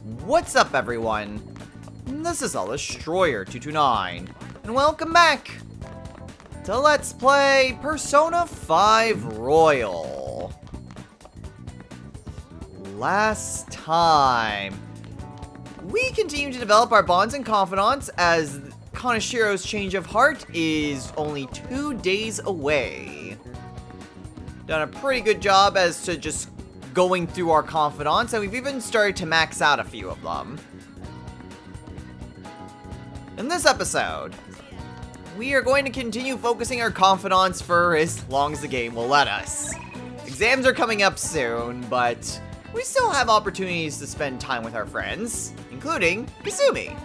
What's up, everyone? This is Destroyer229, and welcome back to Let's Play Persona 5 Royal. Last time, we continue to develop our bonds and confidants as Kanashiro's change of heart is only 2 days away. Done a pretty good job as to just going through our confidants, and we've even started to max out a few of them. In this episode, we are going to continue focusing our confidants for as long as the game will let us. Exams are coming up soon, but we still have opportunities to spend time with our friends, including Kasumi.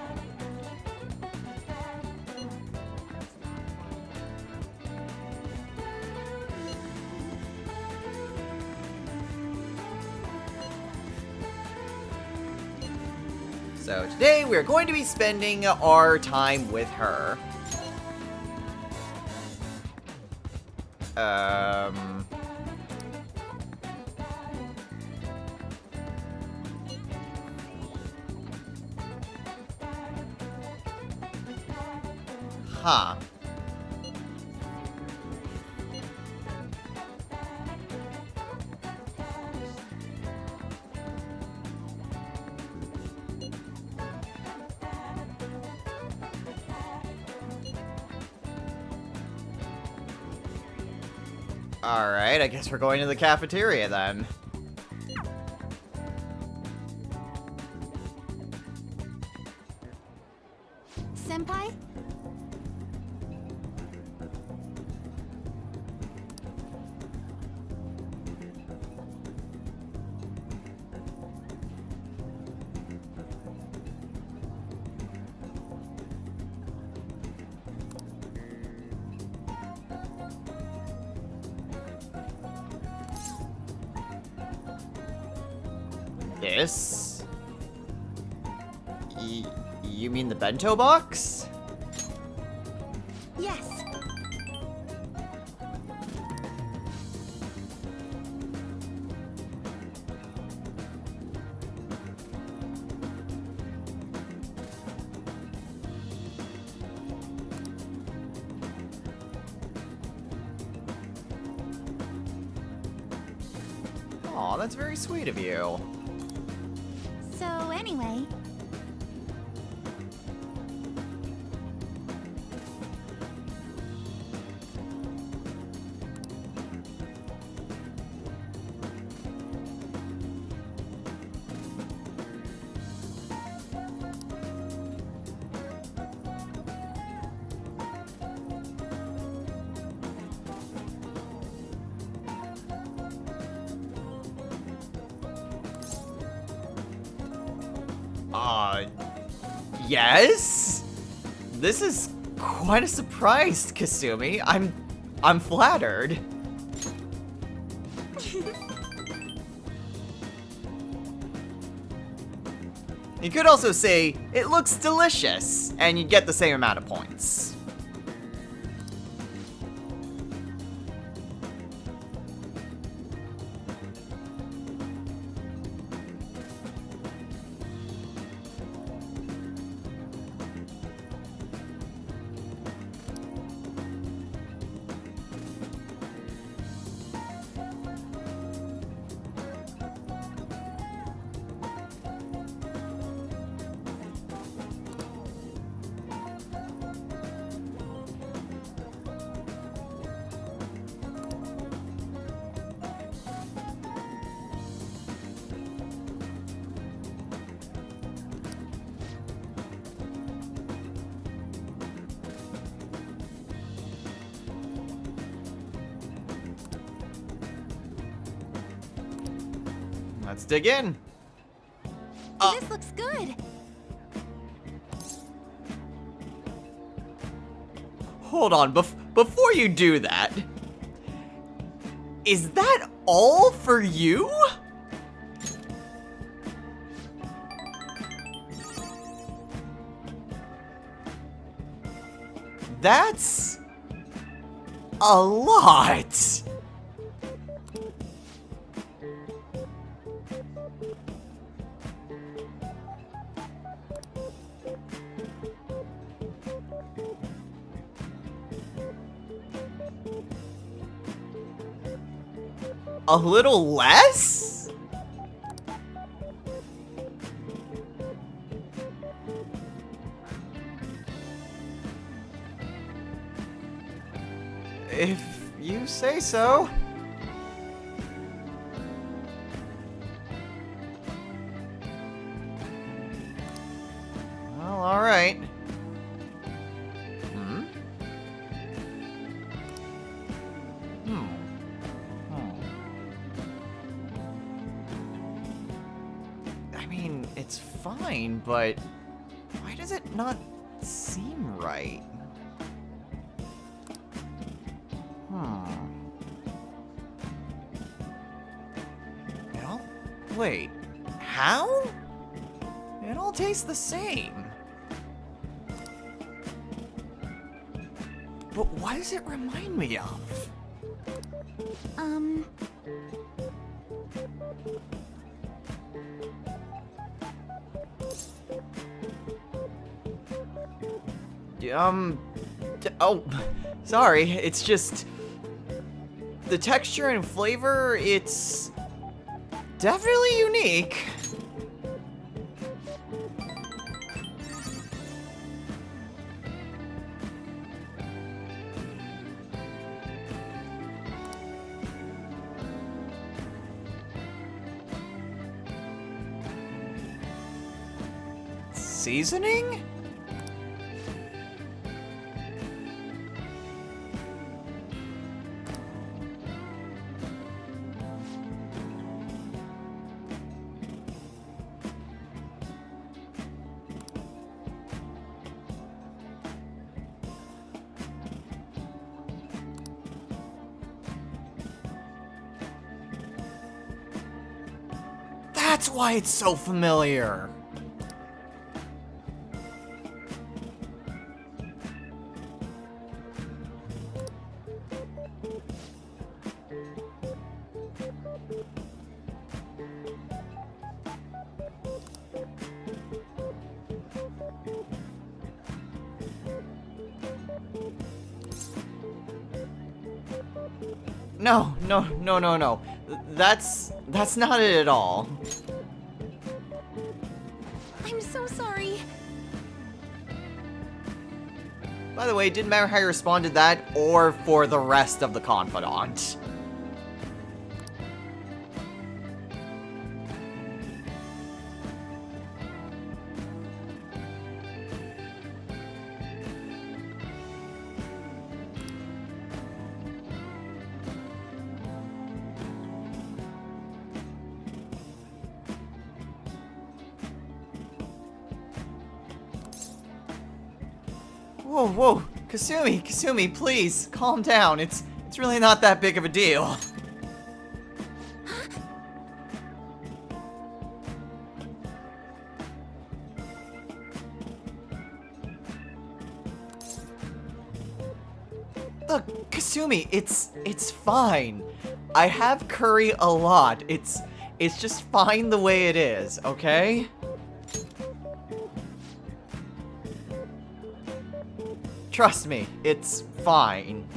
So today we're going to be spending our time with her. Huh. Alright, I guess we're going to the cafeteria then. Senpai? This? You mean the bento box? Yes. Aw, that's very sweet of you. So anyway, Yes? This is quite a surprise, Kasumi. I'm flattered. You could also say, it looks delicious, and you'd get the same amount of points. Let's dig in. this looks good. Hold on, before you do that, is that all for you? That's a lot. A little less? If you say so. Well, alright. I mean, it's fine, but why does it not seem right? Well, wait, how? It all tastes the same. But what does it remind me of? Oh, sorry, it's just the texture and flavor, it's definitely unique. Seasoning? That's why it's so familiar. No. That's not it at all. I'm so sorry. By the way, it didn't matter how you responded to that or for the rest of the confidant. Whoa, Kasumi, please, calm down. It's really not that big of a deal. Look, Kasumi, it's fine. I have curry a lot. It's just fine the way it is, okay? Trust me, it's fine.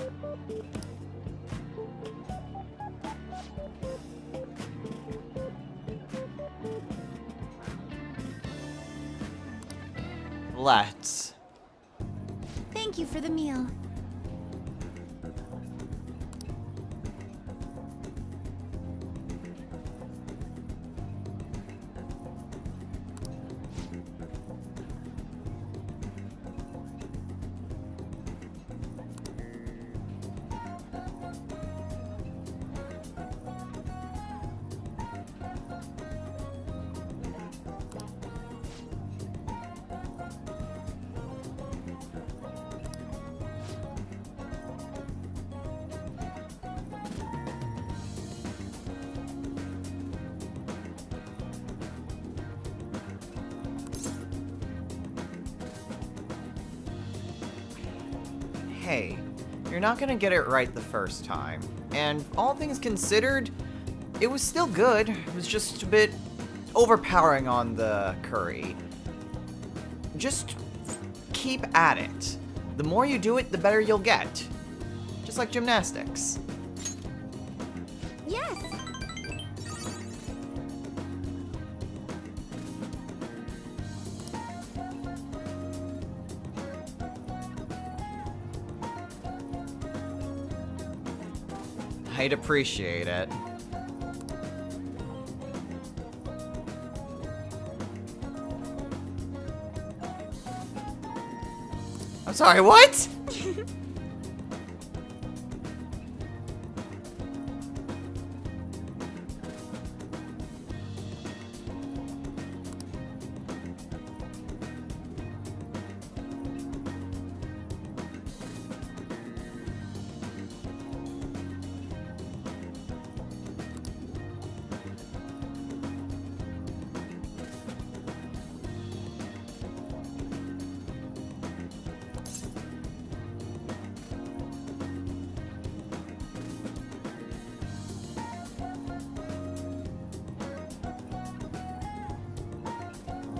Let's. Thank you for the meal. Hey, you're not gonna get it right the first time. And all things considered, it was still good. It was just a bit overpowering on the curry. Just keep at it. The more you do it, the better you'll get. Just like gymnastics. Yes. I'd appreciate it. I'm sorry, what?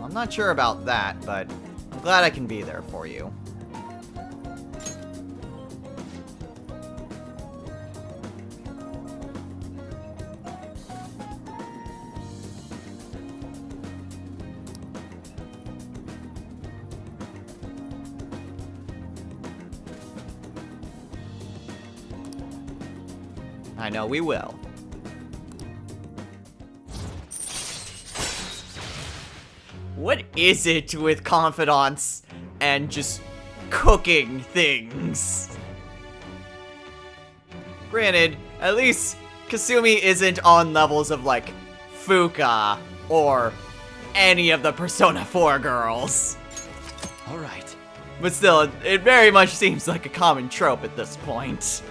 I'm not sure about that, but I'm glad I can be there for you. I know we will. What is it with confidants and just cooking things? Granted, at least Kasumi isn't on levels of, like, Fuka or any of the Persona 4 girls. Alright. But still, it very much seems like a common trope at this point.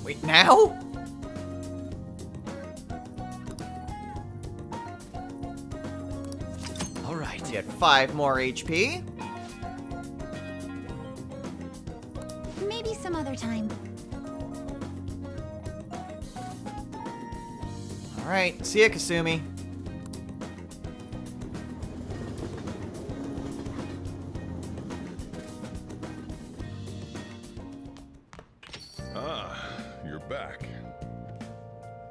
Wait, now? Alright. Get 5 more HP. Maybe some other time. Alright, see ya, Kasumi. You're back.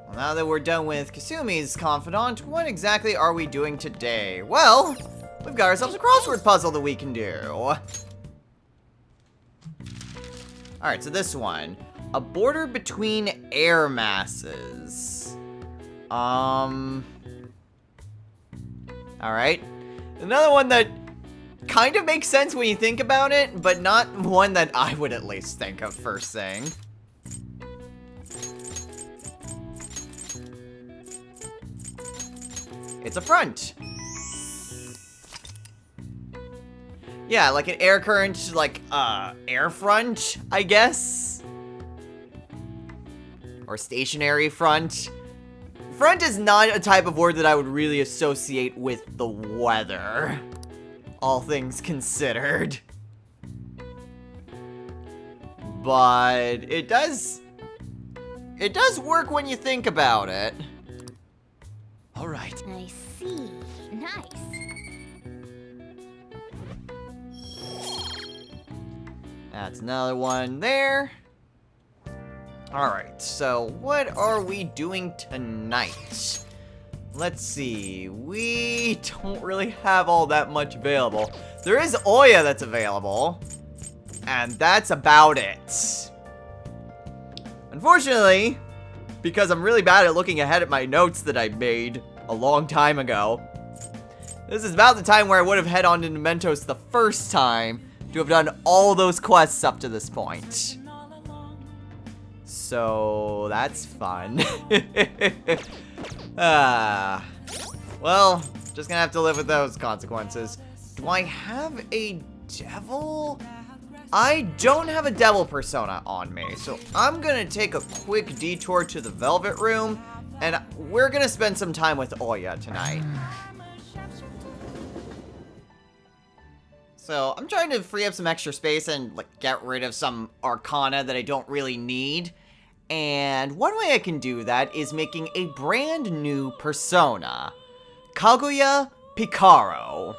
Well, now that we're done with Kasumi's confidant, what exactly are we doing today? Well, we've got ourselves a crossword puzzle that we can do. Alright, so this one. A border between air masses. Alright. Another one that kind of makes sense when you think about it, but not one that I would at least think of first thing. It's a front. Yeah, like an air current, like, air front, I guess? Or stationary front. Front is not a type of word that I would really associate with the weather, all things considered. But it does work when you think about it. Alright. I see. Nice. That's another one there. Alright, so what are we doing tonight? Let's see. We don't really have all that much available. There is Oya that's available. And that's about it. Unfortunately, because I'm really bad at looking ahead at my notes that I made a long time ago, this is about the time where I would have head on to Mementos the first time to have done all those quests up to this point. So, that's fun. Well, just gonna have to live with those consequences. Do I have a devil? I don't have a devil persona on me, so I'm gonna take a quick detour to the Velvet Room, and we're gonna spend some time with Oya tonight. So, I'm trying to free up some extra space and, like, get rid of some arcana that I don't really need. And one way I can do that is making a brand new persona. Kaguya Picaro.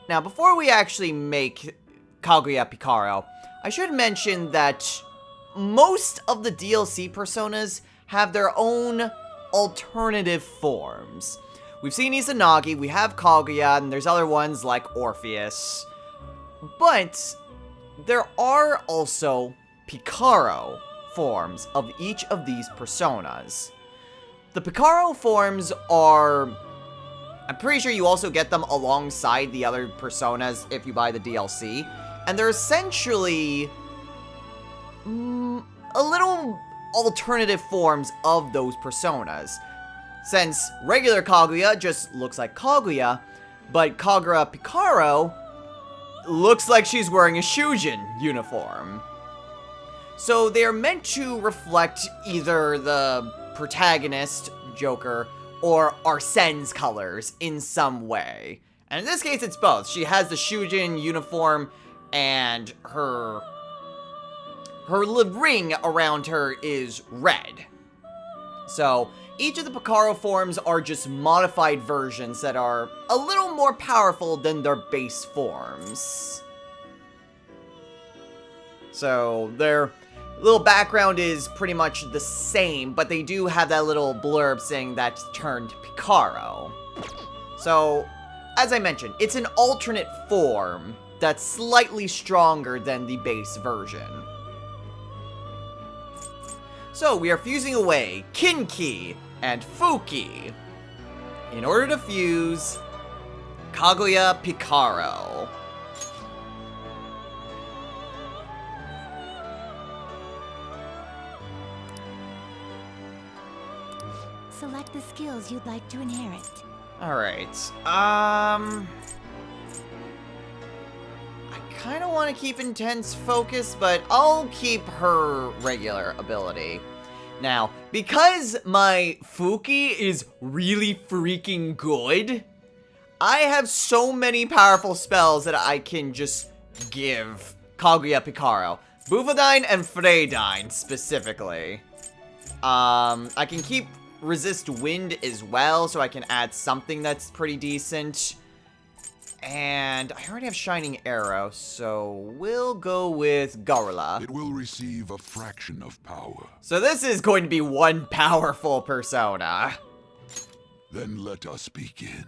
Now, before we actually make Kaguya Picaro, I should mention that most of the DLC personas have their own alternative forms. We've seen Izanagi, we have Kaguya, and there's other ones like Orpheus. But there are also Picaro forms of each of these personas. The Picaro forms are... I'm pretty sure you also get them alongside the other personas if you buy the DLC. And they're essentially... a little alternative forms of those personas. Since regular Kaguya just looks like Kaguya, but Kaguya Picaro looks like she's wearing a Shujin uniform. So they are meant to reflect either the protagonist, Joker, or Arsene's colors in some way. And in this case, it's both. She has the Shujin uniform, and her ring around her is red. So each of the Picaro forms are just modified versions that are a little more powerful than their base forms. So their little background is pretty much the same, but they do have that little blurb saying that's turned Picaro. So, as I mentioned, it's an alternate form that's slightly stronger than the base version. So, we are fusing away Kinki and Fuki in order to fuse Kaguya Picaro. Select the skills you'd like to inherit. Alright, I kind of want to keep intense focus, but I'll keep her regular ability. Now, because my Fuki is really freaking good, I have so many powerful spells that I can just give Kaguya Picaro. Bufadine and Freydine, specifically. I can keep resist wind as well, so I can add something that's pretty decent. And I already have Shining Arrow, so we'll go with Garula. It will receive a fraction of power. So this is going to be one powerful persona. Then let us begin.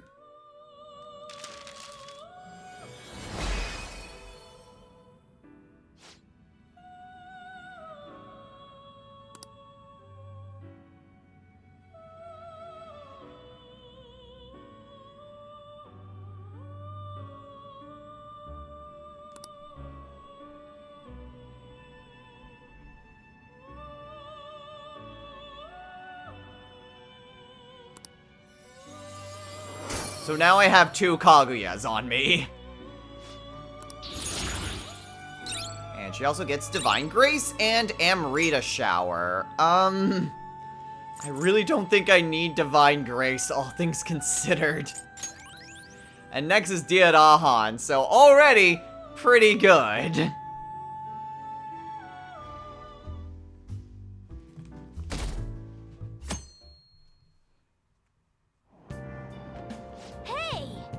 So now I have two Kaguyas on me. And she also gets Divine Grace and Amrita Shower. I really don't think I need Divine Grace, all things considered. And next is Diadahan, so already pretty good.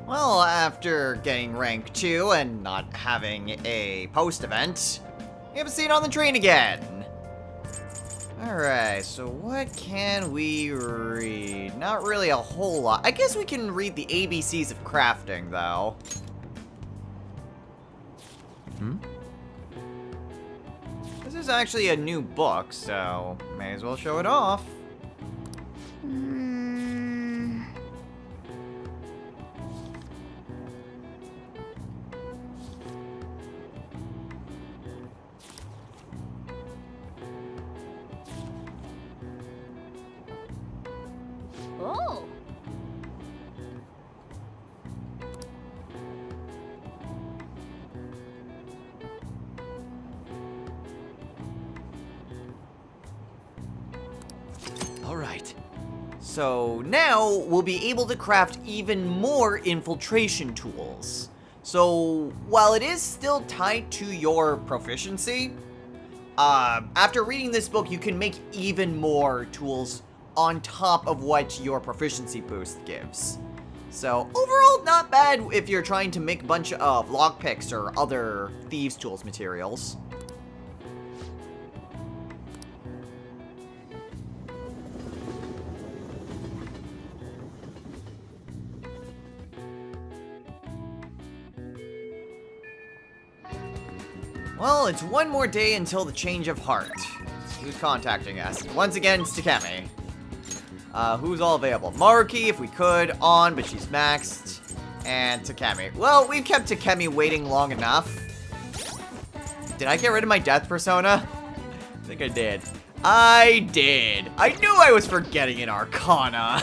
Well, after getting rank 2 and not having a post-event, we have a seat on the train again. Alright, so what can we read? Not really a whole lot. I guess we can read the ABCs of crafting, though. This is actually a new book, so may as well show it off. Oh. All right. So now we'll be able to craft even more infiltration tools. So while it is still tied to your proficiency, after reading this book, you can make even more tools on top of what your proficiency boost gives. So overall, not bad if you're trying to make a bunch of lockpicks or other thieves' tools materials. Well, it's one more day until the change of heart. Who's contacting us? Once again, it's Takemi. Who's all available? Maruki, if we could, on, but she's maxed. And Takemi. Well, we've kept Takemi waiting long enough. Did I get rid of my death persona? I think I did. I did. I knew I was forgetting an Arcana.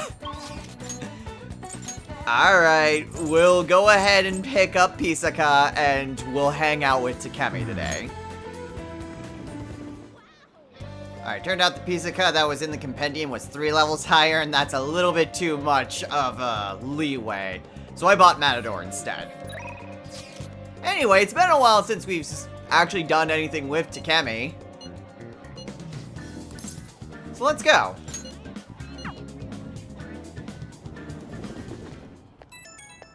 Alright, we'll go ahead and pick up Pisaka, and we'll hang out with Takemi today. Alright, turned out the Pisaka that was in the compendium was 3 levels higher, and that's a little bit too much of leeway. So I bought Matador instead. Anyway, it's been a while since we've actually done anything with Takemi. So let's go.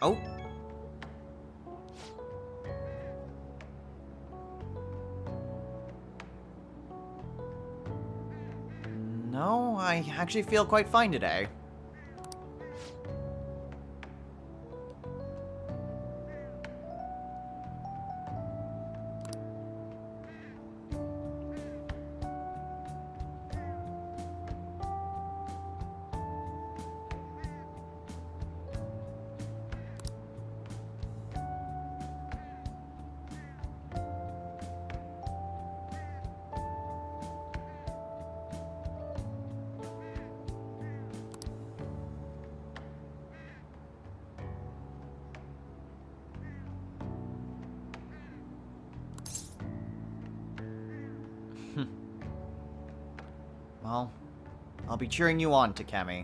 Oh. No, I actually feel quite fine today. Well, I'll be cheering you on, Takemi.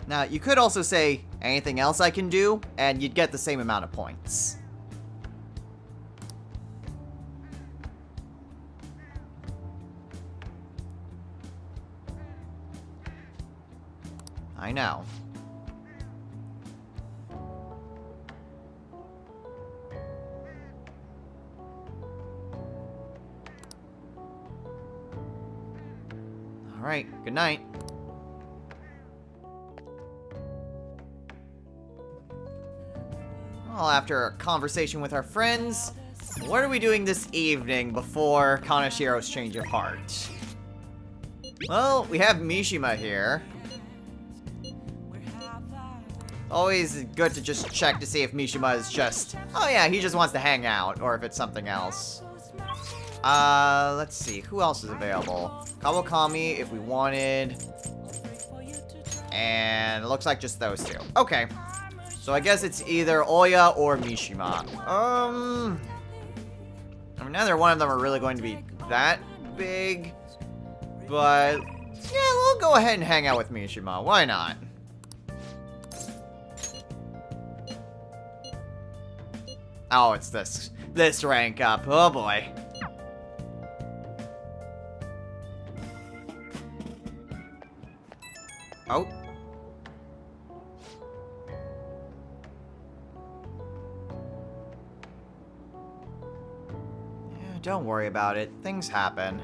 Now, you could also say, anything else I can do, and you'd get the same amount of points. I know. Alright, good night. Well, after a conversation with our friends, what are we doing this evening before Kanashiro's change of heart? Well, we have Mishima here. Always good to just check to see if Mishima is just, oh yeah, he just wants to hang out, or if it's something else. Let's see, who else is available? Kawakami, if we wanted. And it looks like just those two. Okay. So I guess it's either Oya or Mishima. I mean, neither one of them are really going to be that big. But, yeah, we'll go ahead and hang out with Mishima. Why not? Oh, it's this rank up. Oh boy. Oh. Yeah, don't worry about it. Things happen.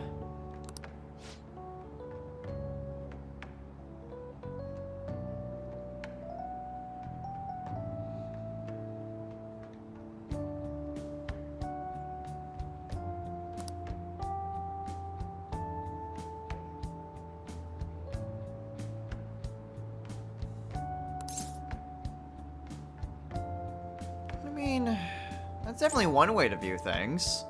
That's definitely one way to view things.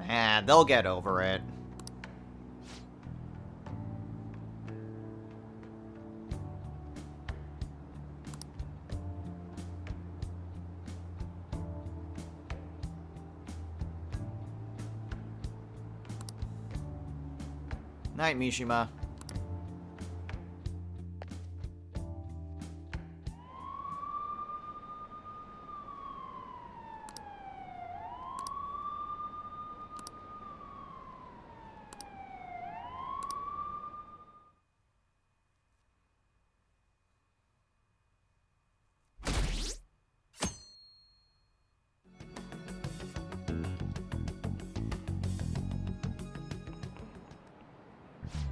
Nah, they'll get over it. Night, Mishima.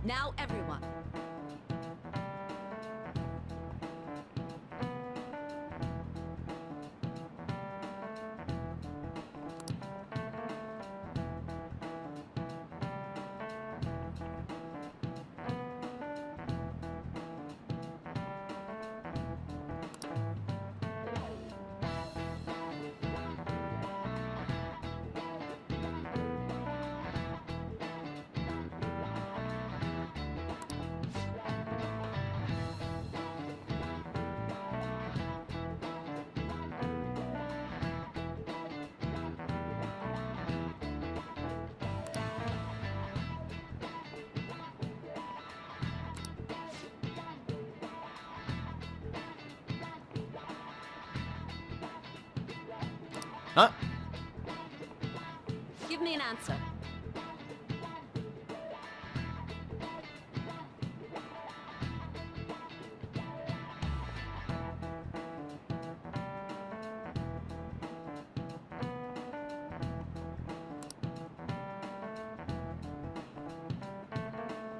Now, everyone. Huh? Give me an answer.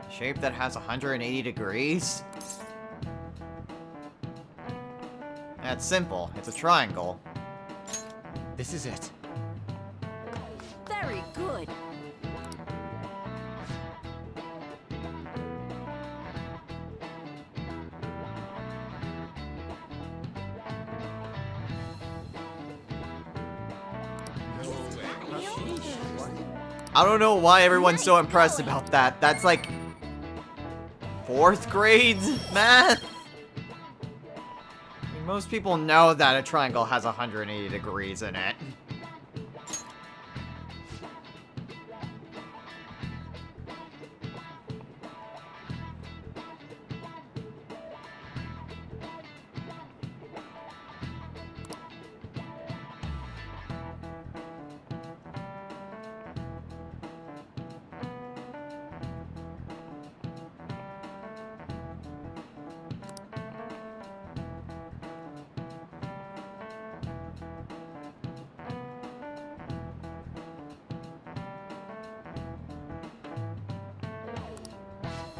Shape that has 180 degrees? That's simple. It's a triangle. This is it. Very good. I don't know why everyone's so impressed about that. That's like 4th grade math? I mean, most people know that a triangle has 180 degrees in it.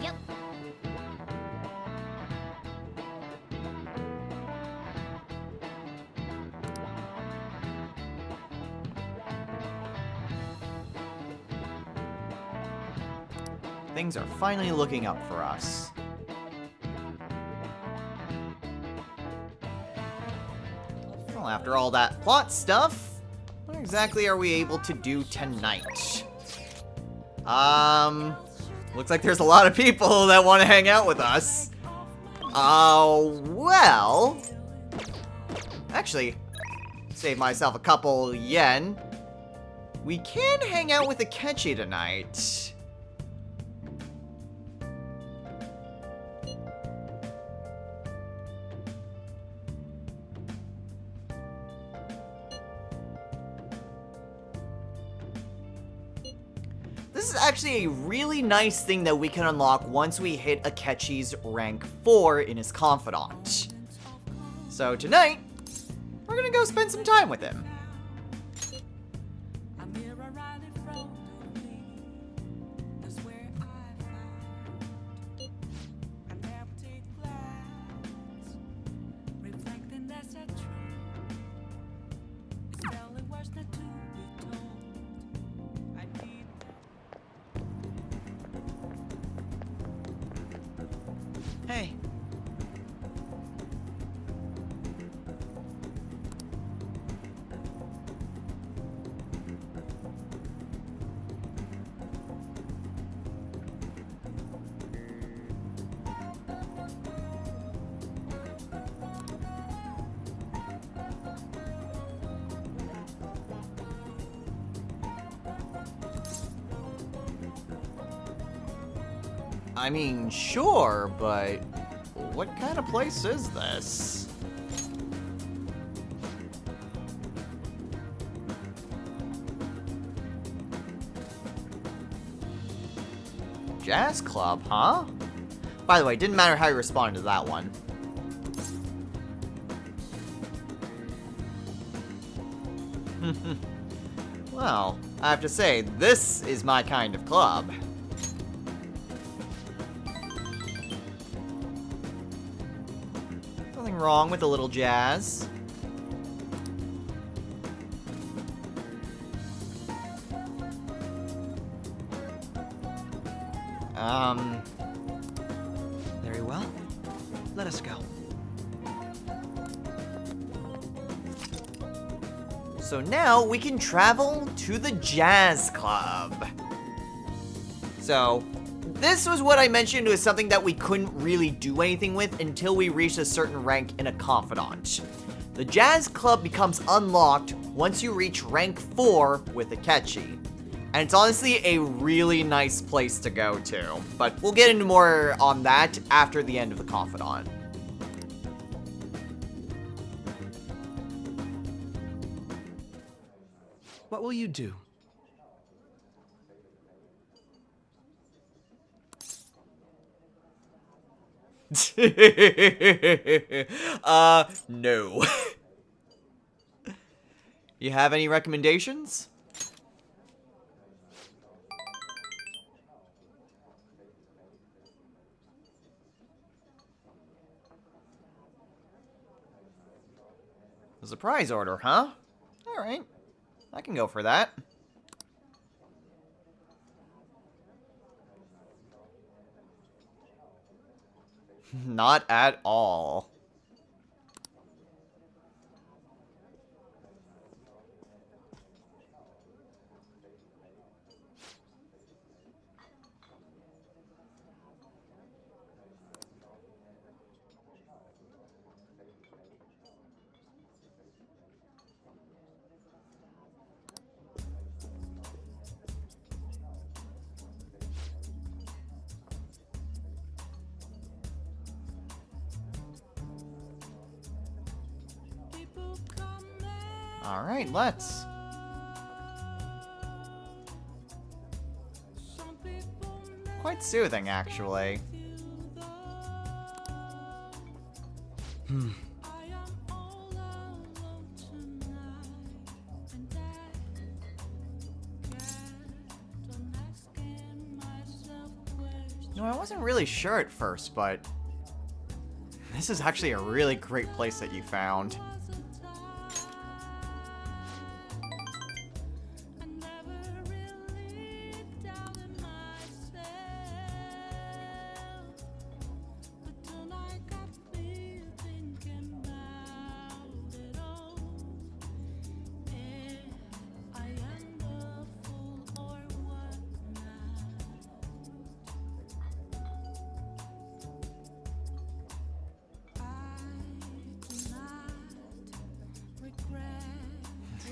Yep. Things are finally looking up for us. Well, after all that plot stuff, what exactly are we able to do tonight? Looks like there's a lot of people that want to hang out with us. Well... Actually, save myself a couple yen. We can hang out with Akechi tonight. This is actually a really nice thing that we can unlock once we hit Akechi's rank 4 in his confidant. So tonight, we're gonna go spend some time with him. Hey. I mean, sure, but what kind of place is this? Jazz club, huh? By the way, it didn't matter how you responded to that one. Well, I have to say, this is my kind of club. Nothing wrong with a little jazz. Very well. Let us go. So now we can travel to the jazz club. So, this was what I mentioned was something that we couldn't really do anything with until we reached a certain rank in a confidant. The jazz club becomes unlocked once you reach rank 4 with Akechi. And it's honestly a really nice place to go to. But we'll get into more on that after the end of the confidant. What will you do? No. You have any recommendations? A surprise order, huh? Alright. I can go for that. Not at all. Alright, let's. Quite soothing, actually. No, I wasn't really sure at first, but this is actually a really great place that you found.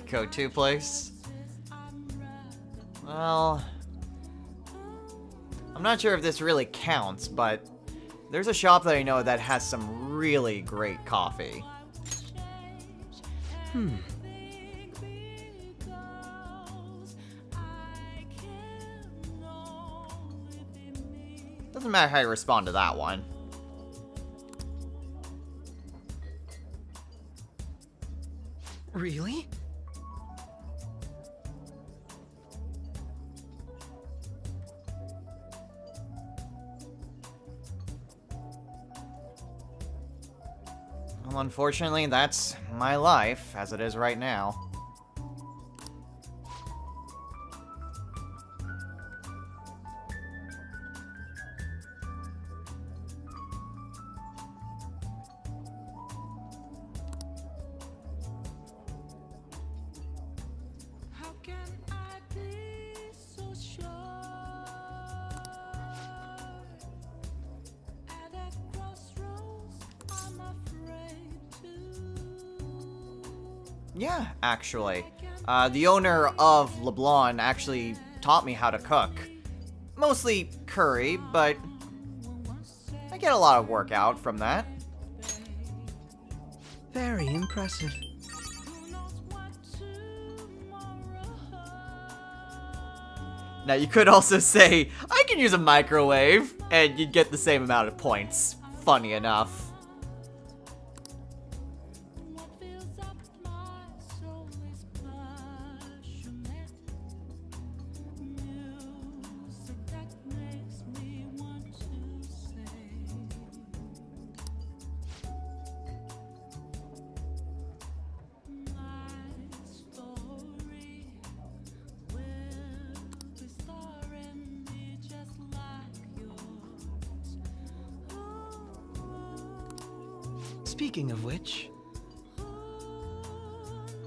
Go-to place? Well, I'm not sure if this really counts, but there's a shop that I know that has some really great coffee. Doesn't matter how you respond to that one. Really? Well, unfortunately, that's my life, as it is right now. How can I be so sure? At a crossroads, I'm afraid to. Yeah, actually. The owner of LeBlanc actually taught me how to cook. Mostly curry, but I get a lot of workout from that. Very impressive. Who knows what tomorrow holds? Now, you could also say, I can use a microwave, and you'd get the same amount of points. Funny enough. What fills up my soul is passionate music that makes me want to sing. My story will be starring me just like yours. Speaking of which, Who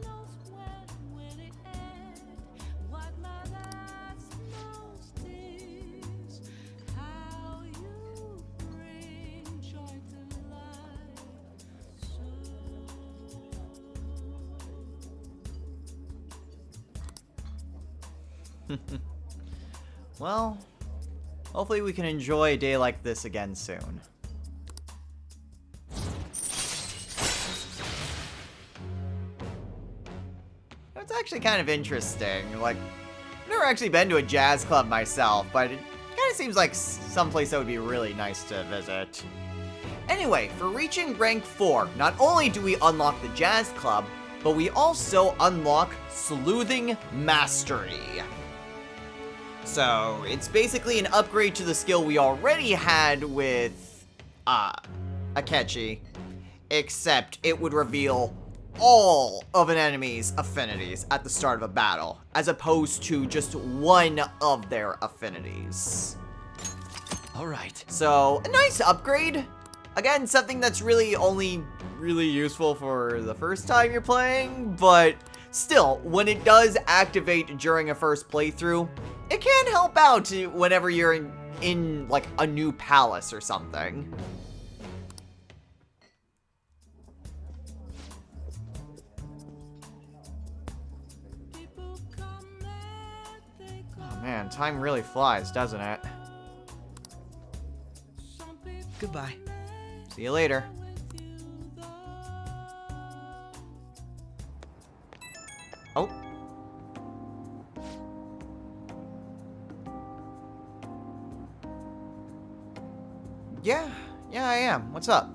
knows when will it end? What matters most is how you bring joy to life. Well, hopefully we can enjoy a day like this again soon. It's actually kind of interesting. Like, I've never actually been to a jazz club myself, but it kind of seems like someplace that would be really nice to visit. Anyway, for reaching rank 4, not only do we unlock the jazz club, but we also unlock Sleuthing Mastery. So, it's basically an upgrade to the skill we already had with, Akechi, except it would reveal all of an enemy's affinities at the start of a battle, as opposed to just one of their affinities. alright. So, a nice upgrade. Again, something that's really only really useful for the first time you're playing, but still, when it does activate during a first playthrough, it can help out whenever you're in like a new palace or something. People come and they go. Oh man, time really flies, doesn't it? Some people Goodbye. See you later. with you though. Oh. Yeah, I am. What's up?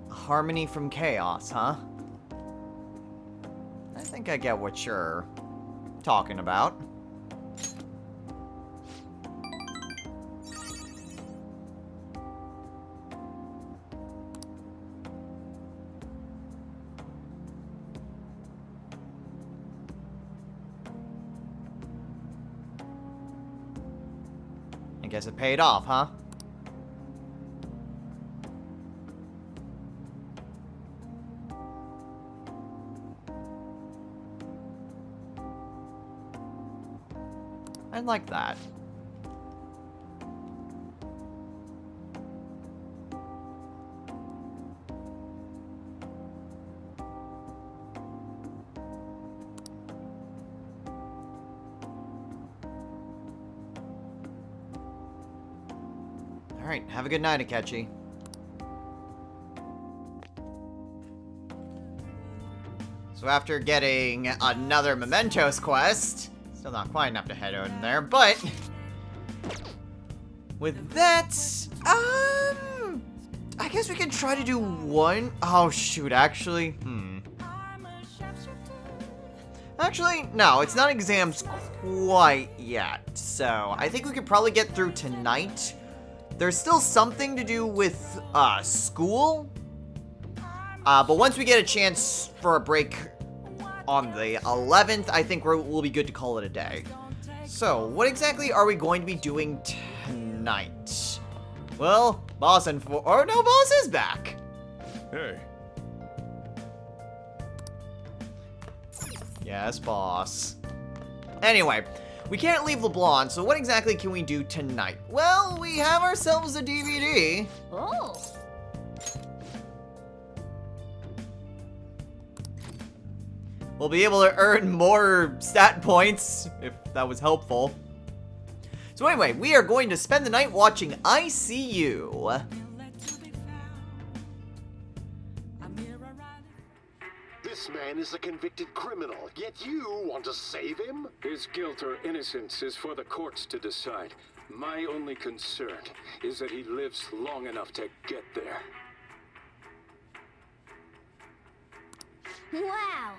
Harmony from chaos, huh? I think I get what you're talking about. I guess it paid off, huh? I like that. Alright, have a good night, Akechi. So after getting another Mementos quest, still not quite enough to head out in there, but with that, I guess we can try to do one. Oh shoot, actually, I'm a sharpshooter. Actually, no, it's not exams quite yet. So, I think we could probably get through tonight. There's still something to do with, school. But once we get a chance for a break on the 11th, I think we'll be good to call it a day. So, what exactly are we going to be doing tonight? Well, boss no, boss is back. Hey, Yes, boss. Anyway, we can't leave LeBlanc, so what exactly can we do tonight? Well, we have ourselves a DVD. Oh. We'll be able to earn more stat points, if that was helpful. So anyway, we are going to spend the night watching ICU. Let to be found. I'm here around. This man is a convicted criminal, yet you want to save him? His guilt or innocence is for the courts to decide. My only concern is that he lives long enough to get there. Wow.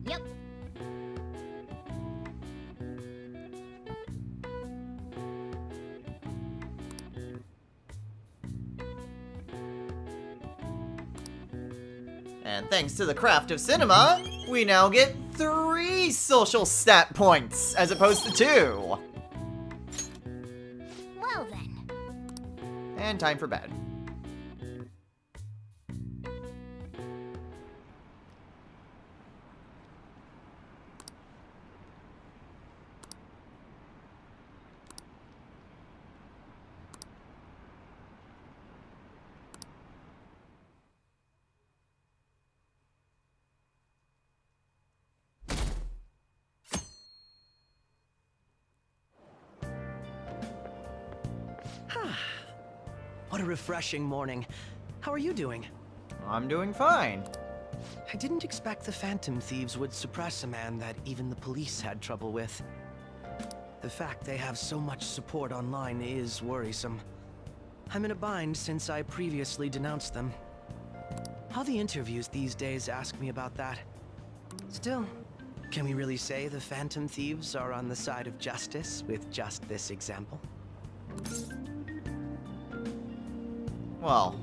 Yep. And thanks to the craft of cinema, we now get 3 social stat points, as opposed to 2. Well then. And time for bed. What a refreshing morning. How are you doing? I'm doing fine. I didn't expect the Phantom Thieves would suppress a man that even the police had trouble with. The fact they have so much support online is worrisome. I'm in a bind since I previously denounced them. All the interviews these days ask me about that. Still, can we really say the Phantom Thieves are on the side of justice with just this example? Well,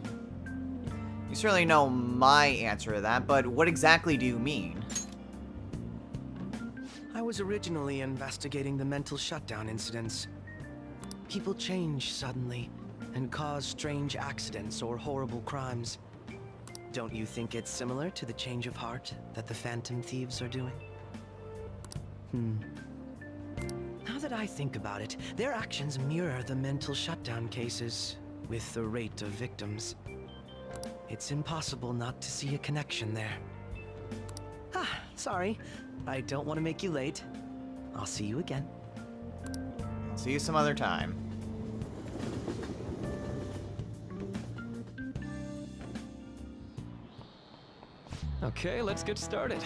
you certainly know my answer to that, but what exactly do you mean? I was originally investigating the mental shutdown incidents. People change suddenly and cause strange accidents or horrible crimes. Don't you think it's similar to the change of heart that the Phantom Thieves are doing? Now that I think about it, their actions mirror the mental shutdown cases, with the rate of victims. It's impossible not to see a connection there. Sorry. I don't want to make you late. I'll see you again. See you some other time. Okay, let's get started.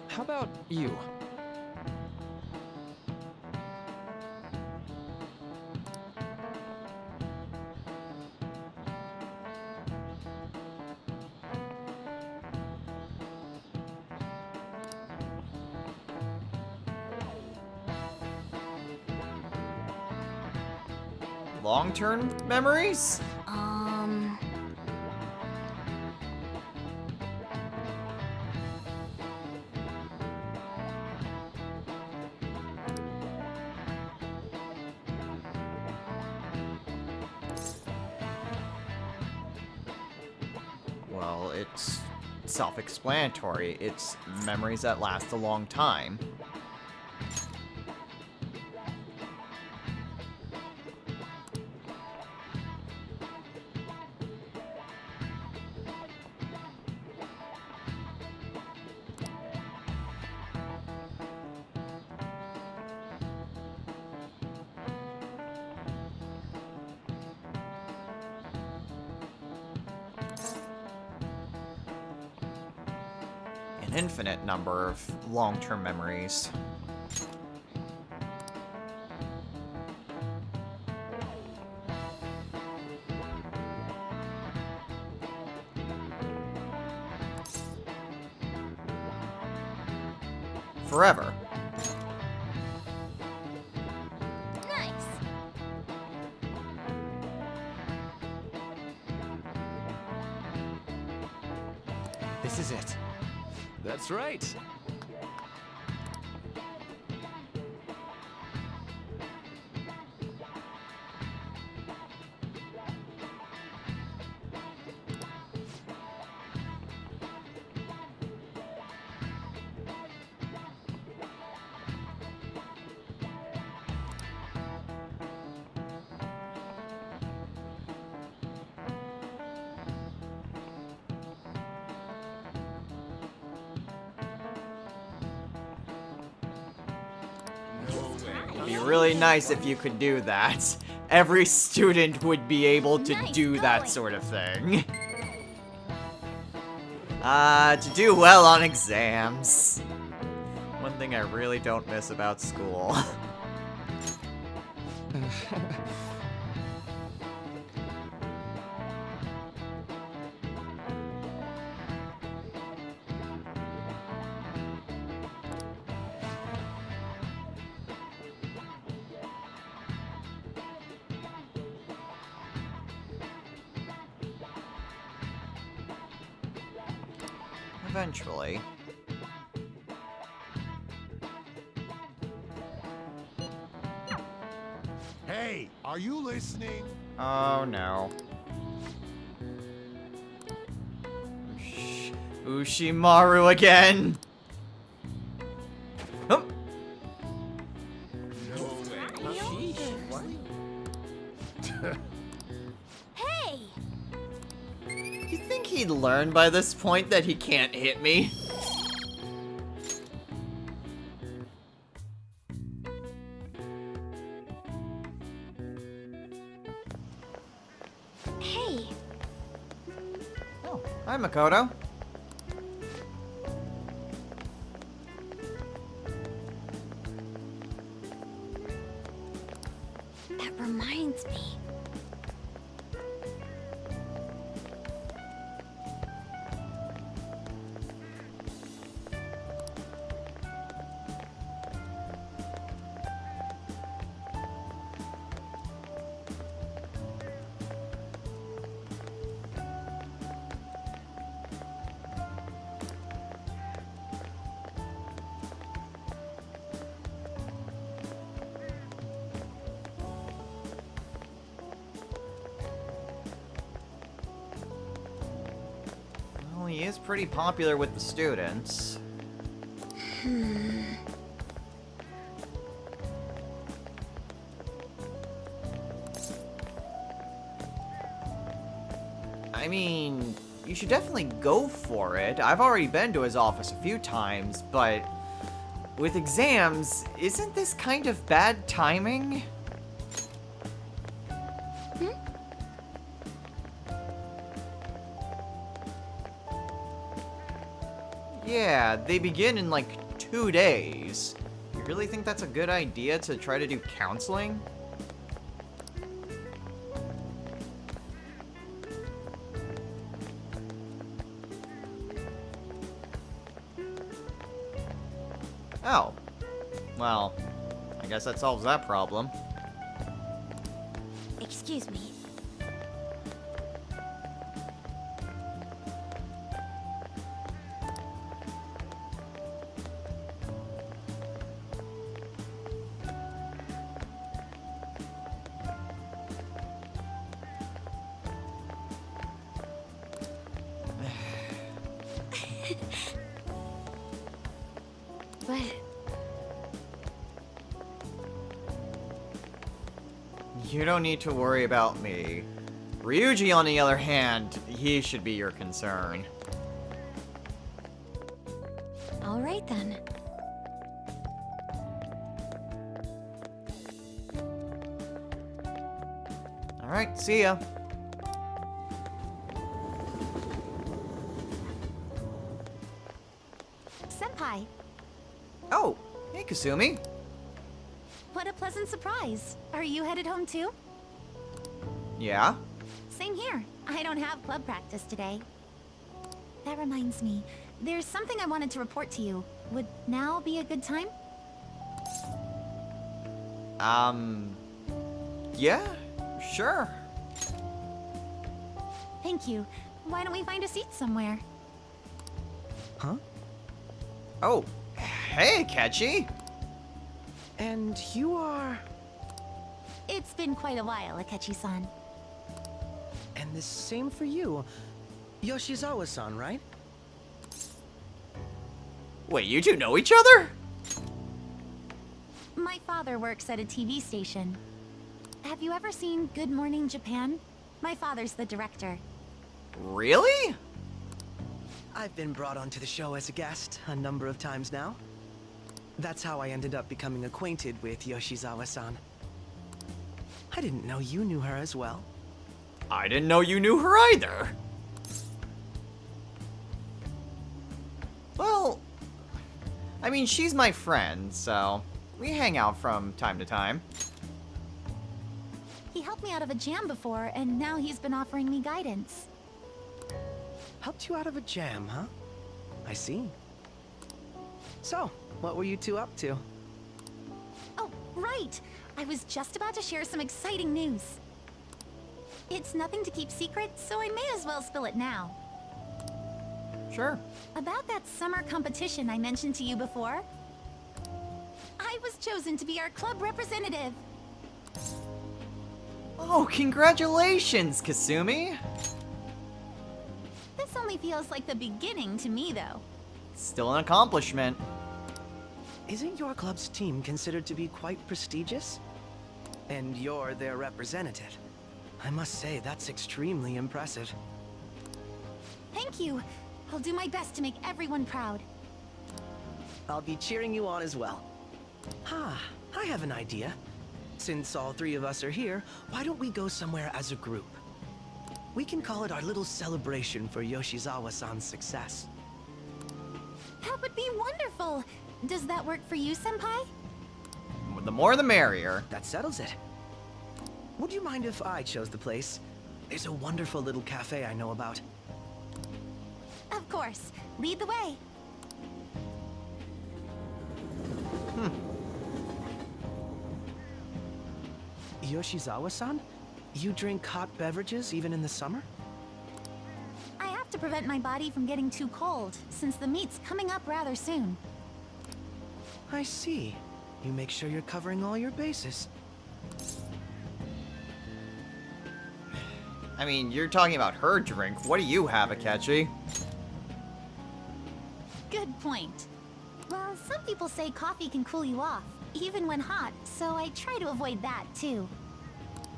How about you? long-term memories? Well, it's self-explanatory. It's memories that last a long time. An infinite number of long-term memories. Forever. Nice. This is it. That's right. It'd be really nice if you could do that. Every student would be able to Nice do that going. sort of thing. To do well on exams. One thing I really don't miss about school. Eventually. Hey, are you listening? Oh no. Ushimaru again! Oh. Hey! You think he'd learn by this point that he can't hit me? Hey! Oh, hi Makoto. That reminds me. Well, he is pretty popular with the students. I mean, you should definitely go for it. I've already been to his office a few times, but with exams, isn't this kind of bad timing? Yeah, they begin in like 2 days. You really think that's a good idea to try to do counseling? Oh. Well, I guess that solves that problem. Excuse me. But You don't need to worry about me. Ryuji, on the other hand, he should be your concern. all right then. Alright, see ya. Senpai, Oh, hey Kasumi. what a pleasant surprise. Are you headed home too? Yeah? Same here. I don't have club practice today. That reminds me, there's something I wanted to report to you. Would now be a good time? Yeah, sure. Thank you. Why don't we find a seat somewhere? Huh? Oh, hey Ketchy. And you are... It's been quite a while, Akechi-san. And the same for you. Yoshizawa-san, right? Wait, you two know each other? My father works at a TV station. Have you ever seen Good Morning Japan? My father's the director. Really? I've been brought onto the show as a guest a number of times now. That's how I ended up becoming acquainted with Yoshizawa-san. I didn't know you knew her as well. I didn't know you knew her either. Well, I mean, she's my friend, so we hang out from time to time. He helped me out of a jam before, and now he's been offering me guidance. Helped you out of a jam, huh? I see. So, what were you two up to? Oh, right! I was just about to share some exciting news. It's nothing to keep secret, so I may as well spill it now. Sure. About that summer competition I mentioned to you before. I was chosen to be our club representative. Oh, congratulations, Kasumi. This only feels like the beginning to me, though. Still an accomplishment. Isn't your club's team considered to be quite prestigious? And you're their representative. I must say, that's extremely impressive. Thank you. I'll do my best to make everyone proud. I'll be cheering you on as well. I have an idea. Since all three of us are here, why don't we go somewhere as a group? We can call it our little celebration for Yoshizawa-san's success. That would be wonderful. Does that work for you, Senpai? The more the merrier. That settles it. Would you mind if I chose the place? There's a wonderful little cafe I know about. Of course. Lead the way. Yoshizawa-san? You drink hot beverages even in the summer? I have to prevent my body from getting too cold, since the meet's coming up rather soon. I see. You make sure you're covering all your bases. I mean, you're talking about her drink. What do you have, Akechi? Good point. Well, some people say coffee can cool you off, even when hot, so I try to avoid that, too.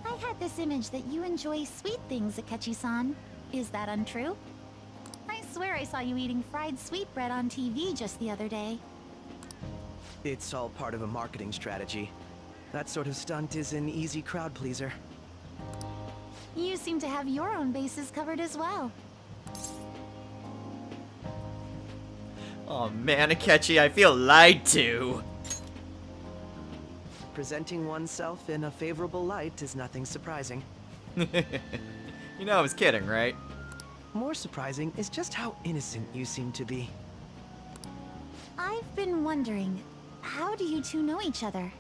I had this image that you enjoy sweet things, Akechi-san. Is that untrue? I swear I saw you eating fried sweetbread on TV just the other day. It's all part of a marketing strategy. That sort of stunt is an easy crowd pleaser. You seem to have your own bases covered as well. Oh man, Akechi, I feel lied to. Presenting oneself in a favorable light is nothing surprising. You know I was kidding, right? More surprising is just how innocent you seem to be. I've been wondering, how do you two know each other?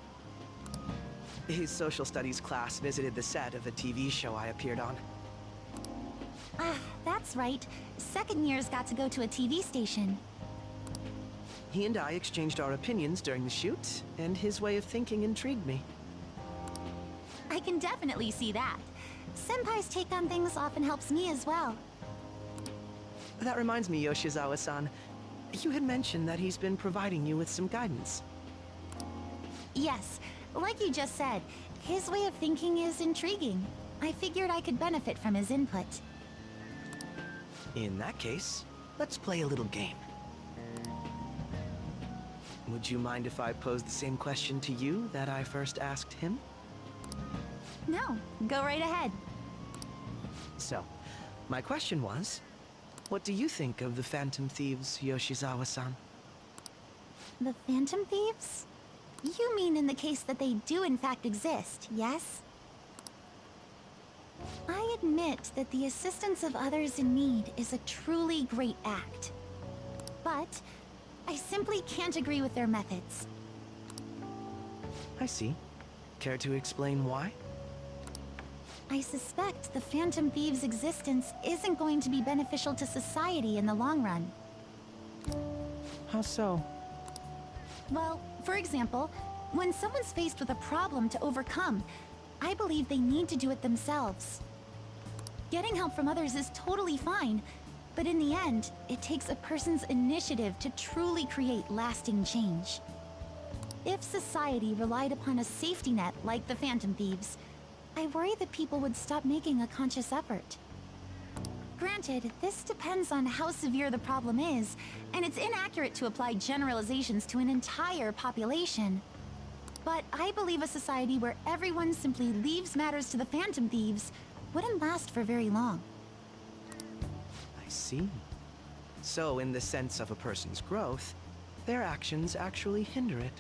His social studies class visited the set of a TV show I appeared on. Ah, that's right. Second years got to go to a TV station. He and I exchanged our opinions during the shoot, and his way of thinking intrigued me. I can definitely see that. Senpai's take on things often helps me as well. That reminds me, Yoshizawa-san. You had mentioned that he's been providing you with some guidance. Yes, like you just said, his way of thinking is intriguing. I figured I could benefit from his input. In that case, let's play a little game. Would you mind if I posed the same question to you that I first asked him? No, go right ahead. So, my question was, what do you think of the Phantom Thieves, Yoshizawa-san? The Phantom Thieves? You mean in the case that they do in fact exist, yes? I admit that the assistance of others in need is a truly great act. But I simply can't agree with their methods. I see. Care to explain why? I suspect the Phantom Thieves' existence isn't going to be beneficial to society in the long run. How so? Well, for example, when someone's faced with a problem to overcome, I believe they need to do it themselves. Getting help from others is totally fine, but in the end, it takes a person's initiative to truly create lasting change. If society relied upon a safety net like the Phantom Thieves, I worry that people would stop making a conscious effort. Granted, this depends on how severe the problem is, and it's inaccurate to apply generalizations to an entire population. But I believe a society where everyone simply leaves matters to the Phantom Thieves wouldn't last for very long. I see. So, in the sense of a person's growth, their actions actually hinder it.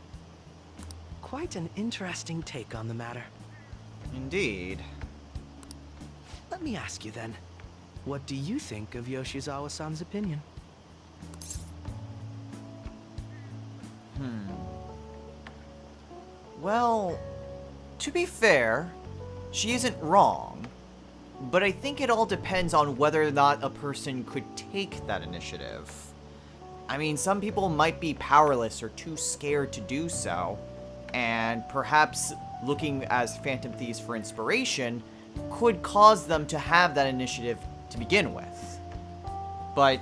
Quite an interesting take on the matter. Indeed. Let me ask you then, what do you think of Yoshizawa-san's opinion? Well, to be fair, she isn't wrong. But I think it all depends on whether or not a person could take that initiative. I mean, some people might be powerless or too scared to do so, and perhaps looking as Phantom Thieves for inspiration could cause them to have that initiative to begin with. But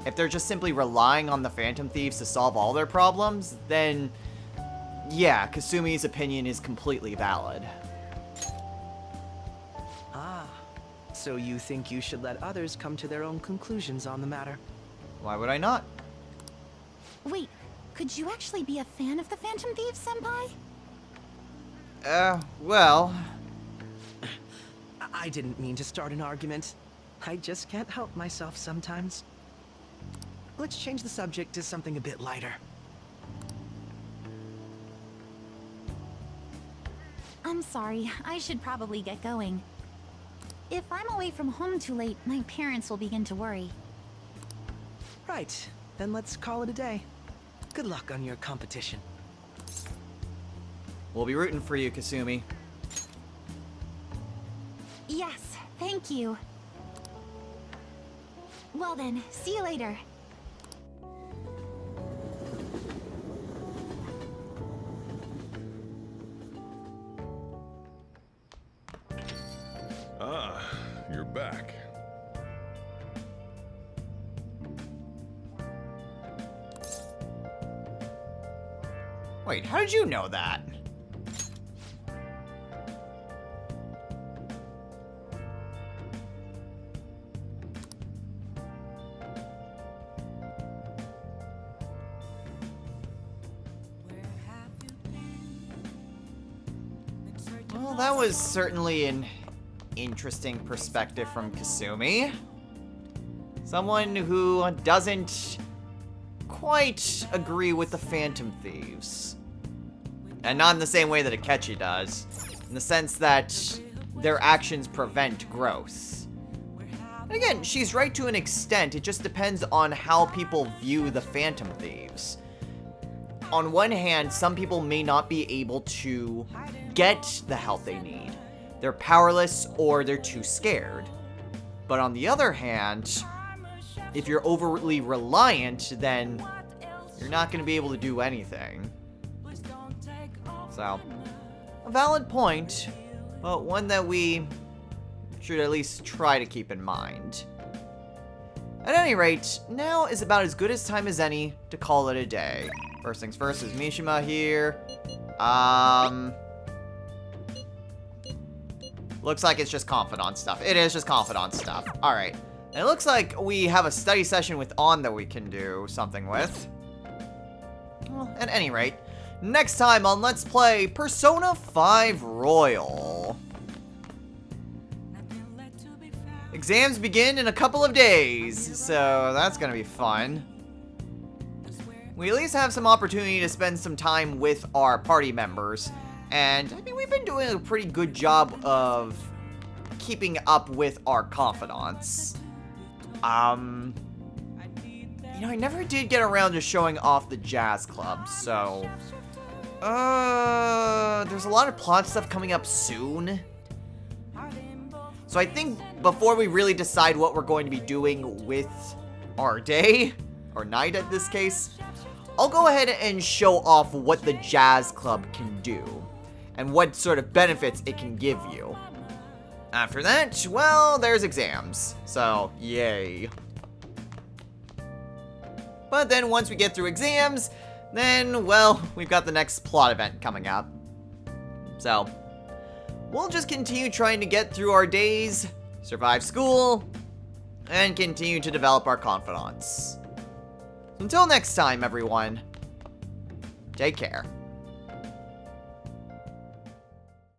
if they're just simply relying on the Phantom Thieves to solve all their problems, then yeah, Kasumi's opinion is completely valid. Ah, so you think you should let others come to their own conclusions on the matter? Why would I not? Wait, could you actually be a fan of the Phantom Thieves, Senpai? Well... I didn't mean to start an argument. I just can't help myself sometimes. Let's change the subject to something a bit lighter. I'm sorry, I should probably get going. If I'm away from home too late, my parents will begin to worry. Right, then let's call it a day. Good luck on your competition. We'll be rooting for you, Kasumi. Yes, thank you. Well then, see you later. Ah, you're back. Wait, how did you know that? Well, that was certainly an interesting perspective from Kasumi. Someone who doesn't quite agree with the Phantom Thieves. And not in the same way that Akechi does. In the sense that their actions prevent growth. And again, she's right to an extent. It just depends on how people view the Phantom Thieves. on one hand, some people may not be able to get the help they need. They're powerless or they're too scared. But on the other hand, if you're overly reliant, then you're not going to be able to do anything. So, a valid point, but one that we should at least try to keep in mind. At any rate, now is about as good as time as any to call it a day. First things first is Mishima here. Looks like it's just confidant stuff. It is just confidant stuff. Alright. And it looks like we have a study session with On that we can do something with. Well, at any rate, next time on Let's Play Persona 5 Royal. Exams begin in a couple of days, so that's gonna be fun. We at least have some opportunity to spend some time with our party members, and I mean, we've been doing a pretty good job of keeping up with our confidants. You know, I never did get around to showing off the jazz club, so there's a lot of plot stuff coming up soon. So I think before we really decide what we're going to be doing with our day, or night at this case, I'll go ahead and show off what the jazz club can do, and what sort of benefits it can give you. After that, well, there's exams, so yay. But then once we get through exams, then, well, we've got the next plot event coming up. So, we'll just continue trying to get through our days, survive school, and continue to develop our confidants. Until next time, everyone, take care.